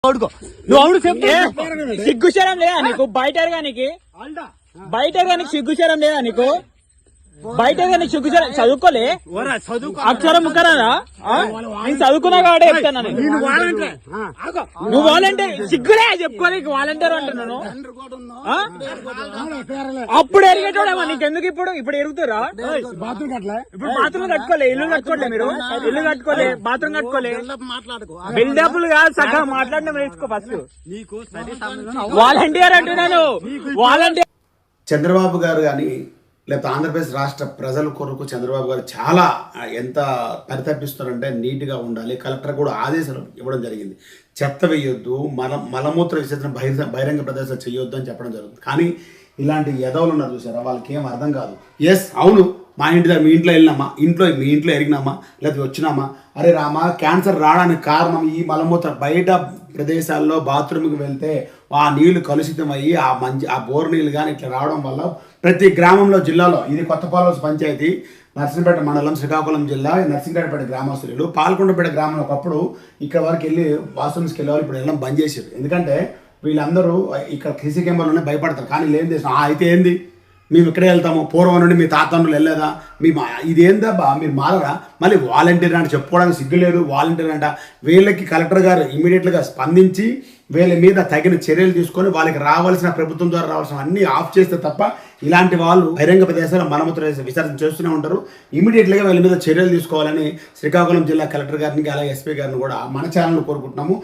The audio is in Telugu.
నువ్వు అవుడు సిగ్గుశరం లేదా నీకు? బయట నీకు సిగ్గుశరం లేదా నీకు? బయట నీకు సిగ్గుశరం చదువుకోలే అక్షరం ముక్కరాదా? నేను చదువుకున్నా కాబట్టి చెప్తాను. నువ్వు వాలంటీర్ సిగ్గులే చెప్పుకోలేక వాలంటీర్ అంటున్నాను. అప్పుడు ఎరిగేటోడేమో నీకెందుకు? ఇప్పుడు ఎరుగుతారా? ఇప్పుడు బాత్రూమ్ కట్టుకోలే, ఇల్లు కట్టుకోలే, మీరు ఇల్లు కట్టుకోలే, బాత్రూమ్ కట్టుకోలే. బిల్డప్లు కాదు, సగం మాట్లాడడం నేర్చుకో ఫస్ట్. వాలంటీర్ అంటున్నాను, వాలంటీర్. చంద్రబాబు గారు కానీ లేకపోతే ఆంధ్రప్రదేశ్ రాష్ట్ర ప్రజల కొరకు చంద్రబాబు గారు చాలా ఎంత పరితపిస్తున్నారంటే నీట్గా ఉండాలి. కలెక్టర్ కూడా ఆదేశాలు ఇవ్వడం జరిగింది. చెత్త వేయొద్దు, మలమూత్ర విసర్జన బహిరంగ ప్రదేశాలు చేయొద్దు అని చెప్పడం జరుగుతుంది. కానీ ఇలాంటి ఎదవలు ఉన్నారు చూసారా, వాళ్ళకి ఏం అర్థం కాదు. ఎస్ అవును, మా ఇంటి దగ్గర మీ ఇంట్లో వెళ్ళినామా, మీ ఇంట్లో ఎరిగినామా, లేకపోతే వచ్చినామా, అరే రామా క్యాన్సర్ రావడానికి కారణం ఈ మలమూత్ర. బయట ప్రదేశాల్లో బాత్రూమ్కి వెళ్తే ఆ నీళ్లు కలుషితమయ్యి ఆ బోర్ నీళ్ళు కానీ ఇట్లా రావడం వల్ల ప్రతి గ్రామంలో, జిల్లాలో, ఇది కొత్తపాలెం పంచాయతీ, నర్సింపేట మండలం, శ్రీకాకుళం జిల్లా, నర్సింగపేట గ్రామస్తులు, పాల్కొండపేట గ్రామం ఒకప్పుడు ఇక్కడ వరకు వెళ్ళి వాష్రూమ్స్కి వెళ్ళేవాళ్ళు, ఇప్పుడు వెళ్ళడం బంద్ చేశారు. ఎందుకంటే వీళ్ళందరూ ఇక్కడ సీసీ కెమెరాలోనే భయపడతారు. కానీ ఏం చేసినా అయితే ఏంది, మేము ఇక్కడే వెళ్తాము, పూర్వం నుండి మీ తాతనులు వెళ్ళలేదా, ఇదేందా బా మీరు మారరా, మళ్ళీ వాలంటీర్ అంటే చెప్పుకోవడానికి సిగ్గు లేదు. వాలంటీర్ అంట. వీళ్ళకి కలెక్టర్ గారు ఇమీడియట్గా స్పందించి వీళ్ళ మీద తగిన చర్యలు తీసుకొని వాళ్ళకి రావాల్సిన, ప్రభుత్వం ద్వారా రావాల్సిన అన్ని ఆఫ్ చేస్తే తప్ప ఇలాంటి వాళ్ళు బహిరంగ ప్రదేశాలు మలమూత్ర విసర్జన చేస్తూనే ఉంటారు. ఇమీడియట్గా వీళ్ళ మీద చర్యలు తీసుకోవాలని శ్రీకాకుళం జిల్లా కలెక్టర్ గారిని అలాగే ఎస్పీ గారిని కూడా మన ఛానల్ కోరుకుంటున్నాము.